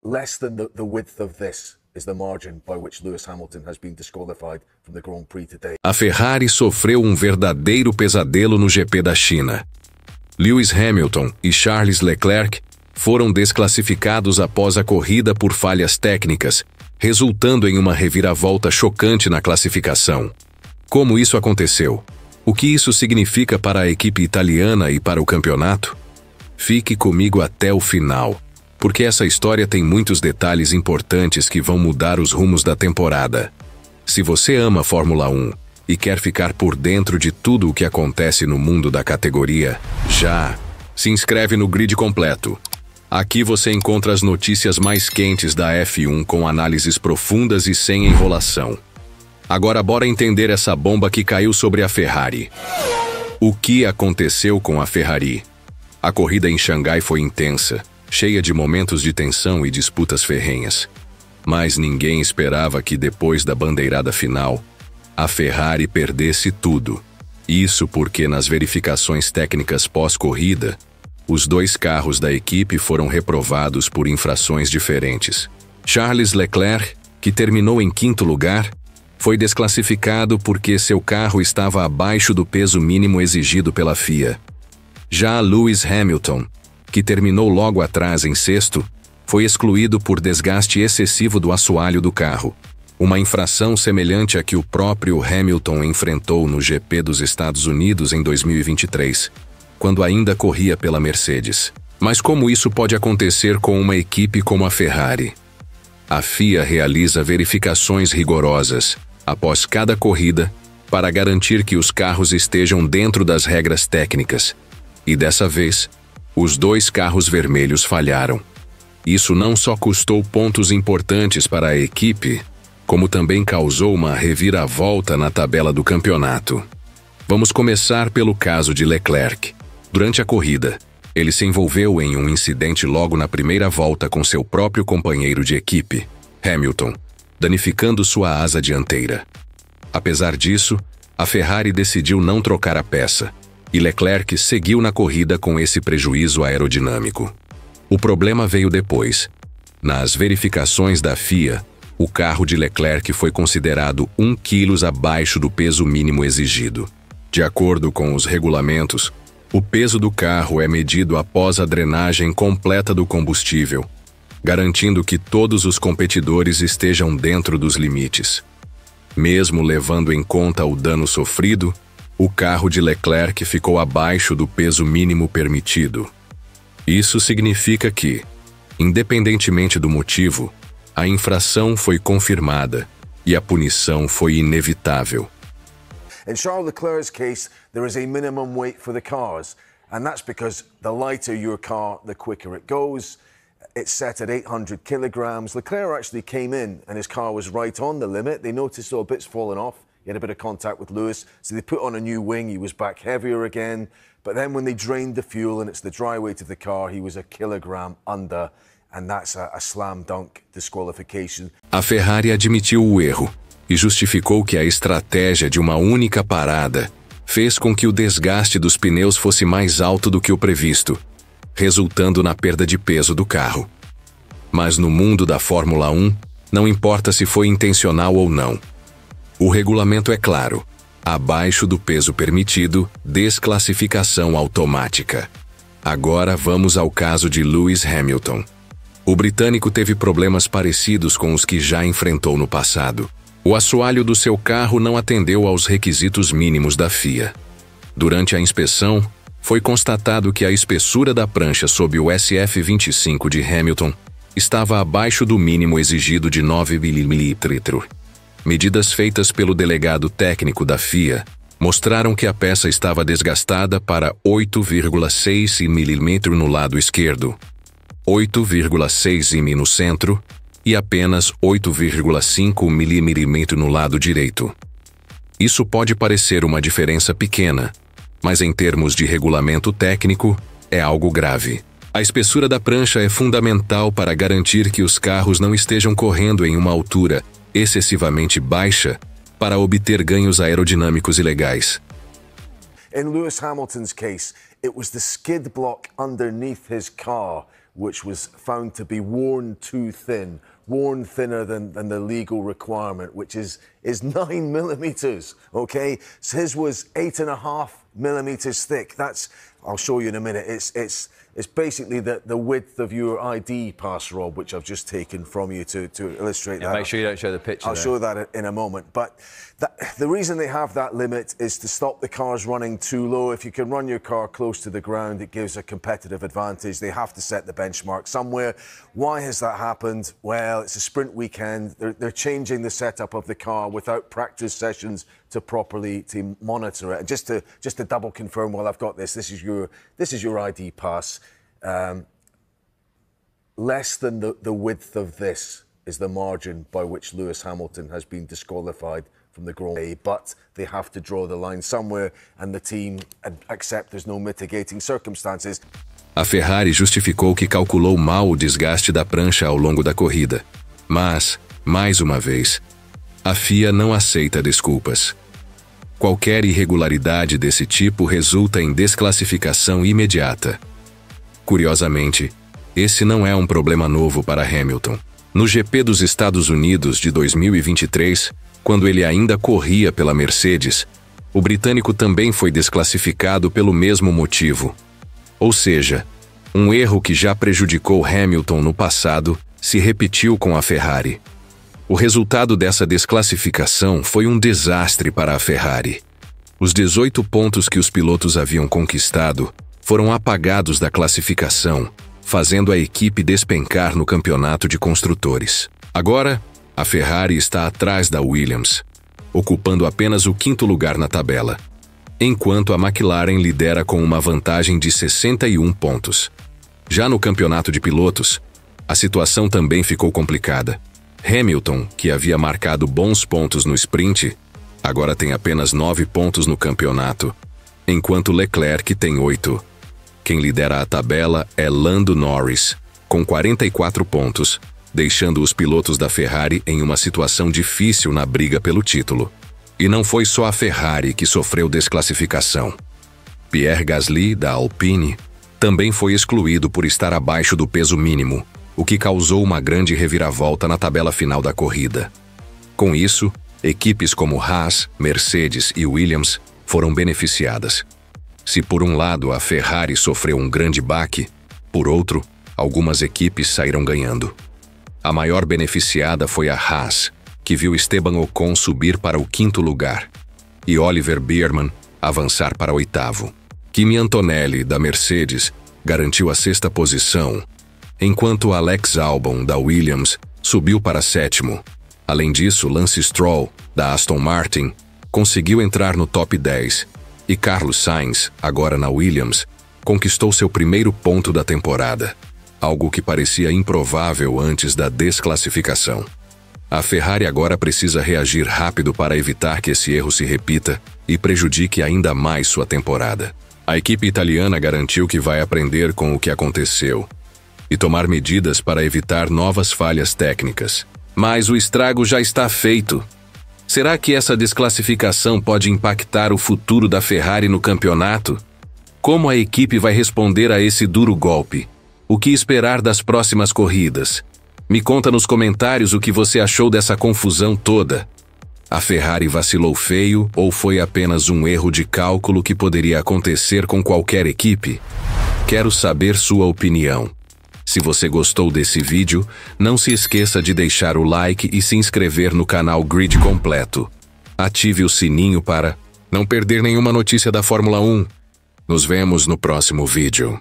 less than the width of this is the margin by which Lewis Hamilton has been disqualified from the Grand Prix today. A Ferrari sofreu um verdadeiro pesadelo no GP da China. Lewis Hamilton e Charles Leclerc foram desclassificados após a corrida por falhas técnicas, resultando em uma reviravolta chocante na classificação. Como isso aconteceu? O que isso significa para a equipe italiana e para o campeonato? Fique comigo até o final, porque essa história tem muitos detalhes importantes que vão mudar os rumos da temporada. Se você ama a Fórmula 1 e quer ficar por dentro de tudo o que acontece no mundo da categoria, já se inscreve no Grid Completo. Aqui você encontra as notícias mais quentes da F1 com análises profundas e sem enrolação. Agora bora entender essa bomba que caiu sobre a Ferrari. O que aconteceu com a Ferrari? A corrida em Xangai foi intensa, cheia de momentos de tensão e disputas ferrenhas. Mas ninguém esperava que depois da bandeirada final, a Ferrari perdesse tudo. Isso porque nas verificações técnicas pós-corrida, os dois carros da equipe foram reprovados por infrações diferentes. Charles Leclerc, que terminou em quinto lugar, foi desclassificado porque seu carro estava abaixo do peso mínimo exigido pela FIA. Já Lewis Hamilton, que terminou logo atrás em sexto, foi excluído por desgaste excessivo do assoalho do carro, uma infração semelhante à que o próprio Hamilton enfrentou no GP dos Estados Unidos em 2023, quando ainda corria pela Mercedes. Mas como isso pode acontecer com uma equipe como a Ferrari? A FIA realiza verificações rigorosas, após cada corrida, para garantir que os carros estejam dentro das regras técnicas. E dessa vez, os dois carros vermelhos falharam. Isso não só custou pontos importantes para a equipe, como também causou uma reviravolta na tabela do campeonato. Vamos começar pelo caso de Leclerc. Durante a corrida, ele se envolveu em um incidente logo na primeira volta com seu próprio companheiro de equipe, Hamilton, danificando sua asa dianteira. Apesar disso, a Ferrari decidiu não trocar a peça, e Leclerc seguiu na corrida com esse prejuízo aerodinâmico. O problema veio depois. Nas verificações da FIA, o carro de Leclerc foi considerado 1 kg abaixo do peso mínimo exigido. De acordo com os regulamentos, o peso do carro é medido após a drenagem completa do combustível, garantindo que todos os competidores estejam dentro dos limites. Mesmo levando em conta o dano sofrido, o carro de Leclerc ficou abaixo do peso mínimo permitido. Isso significa que, independentemente do motivo, a infração foi confirmada e a punição foi inevitável. In Charles Leclerc's case, there is a minimum weight for the cars, and that's because the lighter your car, the quicker it goes. It's set at 800 kilograms. Leclerc actually came in and his car was right on the limit. They noticed all bits falling off. He had a bit of contact with Lewis, so they put on a new wing. He was back heavier again. But then when they drained the fuel and it's the dry weight of the car, he was a kilogram under, and that's a slam dunk disqualification. A Ferrari admitiu o erro e justificou que a estratégia de uma única parada fez com que o desgaste dos pneus fosse mais alto do que o previsto, resultando na perda de peso do carro. Mas no mundo da Fórmula 1, não importa se foi intencional ou não. O regulamento é claro: abaixo do peso permitido, desclassificação automática. Agora vamos ao caso de Lewis Hamilton. O britânico teve problemas parecidos com os que já enfrentou no passado. O assoalho do seu carro não atendeu aos requisitos mínimos da FIA. Durante a inspeção, foi constatado que a espessura da prancha sob o SF25 de Hamilton estava abaixo do mínimo exigido de 9 mm. Medidas feitas pelo delegado técnico da FIA mostraram que a peça estava desgastada para 8,6 mm no lado esquerdo, 8,6 mm no centro e apenas 8,5 mm no lado direito. Isso pode parecer uma diferença pequena, mas em termos de regulamento técnico, é algo grave. A espessura da prancha é fundamental para garantir que os carros não estejam correndo em uma altura excessivamente baixa para obter ganhos aerodinâmicos ilegais. In Lewis Hamilton's case, it was the skid block underneath his car which was found to be worn too thin, worn thinner than the legal requirement, which is 9 millimeters, okay? So his was 8.5 millimeters thick. That's, I'll show you in a minute, it's basically the width of your ID pass, Rob, which I've just taken from you to illustrate that. Make sure you don't show the picture. I'll show that in a moment. But the reason they have that limit is to stop the cars running too low. If you can run your car close to the ground, it gives a competitive advantage. They have to set the benchmark somewhere. Why has that happened? Well, it's a sprint weekend. They're changing the setup of the car without practice sessions to properly monitor it. And just to double confirm while I've got this is your ID pass. Less than the width of this is the margin by which Lewis Hamilton has been disqualified from the Grand Prix, but they have to draw the line somewhere, and the team accept there's no mitigating circumstances. A Ferrari justificou que calculou mal o desgaste da prancha ao longo da corrida. Mas, mais uma vez, a FIA não aceita desculpas. Qualquer irregularidade desse tipo resulta em desclassificação imediata. Curiosamente, esse não é um problema novo para Hamilton. No GP dos Estados Unidos de 2023, quando ele ainda corria pela Mercedes, o britânico também foi desclassificado pelo mesmo motivo. Ou seja, um erro que já prejudicou Hamilton no passado se repetiu com a Ferrari. O resultado dessa desclassificação foi um desastre para a Ferrari. Os 18 pontos que os pilotos haviam conquistado foram apagados da classificação, fazendo a equipe despencar no campeonato de construtores. Agora, a Ferrari está atrás da Williams, ocupando apenas o 5º lugar na tabela, enquanto a McLaren lidera com uma vantagem de 61 pontos. Já no campeonato de pilotos, a situação também ficou complicada. Hamilton, que havia marcado bons pontos no sprint, agora tem apenas 9 pontos no campeonato, enquanto Leclerc tem 8. Quem lidera a tabela é Lando Norris, com 44 pontos, deixando os pilotos da Ferrari em uma situação difícil na briga pelo título. E não foi só a Ferrari que sofreu desclassificação. Pierre Gasly, da Alpine, também foi excluído por estar abaixo do peso mínimo, o que causou uma grande reviravolta na tabela final da corrida. Com isso, equipes como Haas, Mercedes e Williams foram beneficiadas. Se por um lado a Ferrari sofreu um grande baque, por outro, algumas equipes saíram ganhando. A maior beneficiada foi a Haas, que viu Esteban Ocon subir para o 5º lugar, e Oliver Biermann avançar para o 8º. Kimi Antonelli, da Mercedes, garantiu a 6ª posição, enquanto Alex Albon, da Williams, subiu para 7º. Além disso, Lance Stroll, da Aston Martin, conseguiu entrar no top 10, e Carlos Sainz, agora na Williams, conquistou seu primeiro ponto da temporada, algo que parecia improvável antes da desclassificação. A Ferrari agora precisa reagir rápido para evitar que esse erro se repita e prejudique ainda mais sua temporada. A equipe italiana garantiu que vai aprender com o que aconteceu e tomar medidas para evitar novas falhas técnicas. Mas o estrago já está feito. Será que essa desclassificação pode impactar o futuro da Ferrari no campeonato? Como a equipe vai responder a esse duro golpe? O que esperar das próximas corridas? Me conta nos comentários o que você achou dessa confusão toda. A Ferrari vacilou feio ou foi apenas um erro de cálculo que poderia acontecer com qualquer equipe? Quero saber sua opinião. Se você gostou desse vídeo, não se esqueça de deixar o like e se inscrever no canal Grid Completo. Ative o sininho para não perder nenhuma notícia da Fórmula 1. Nos vemos no próximo vídeo.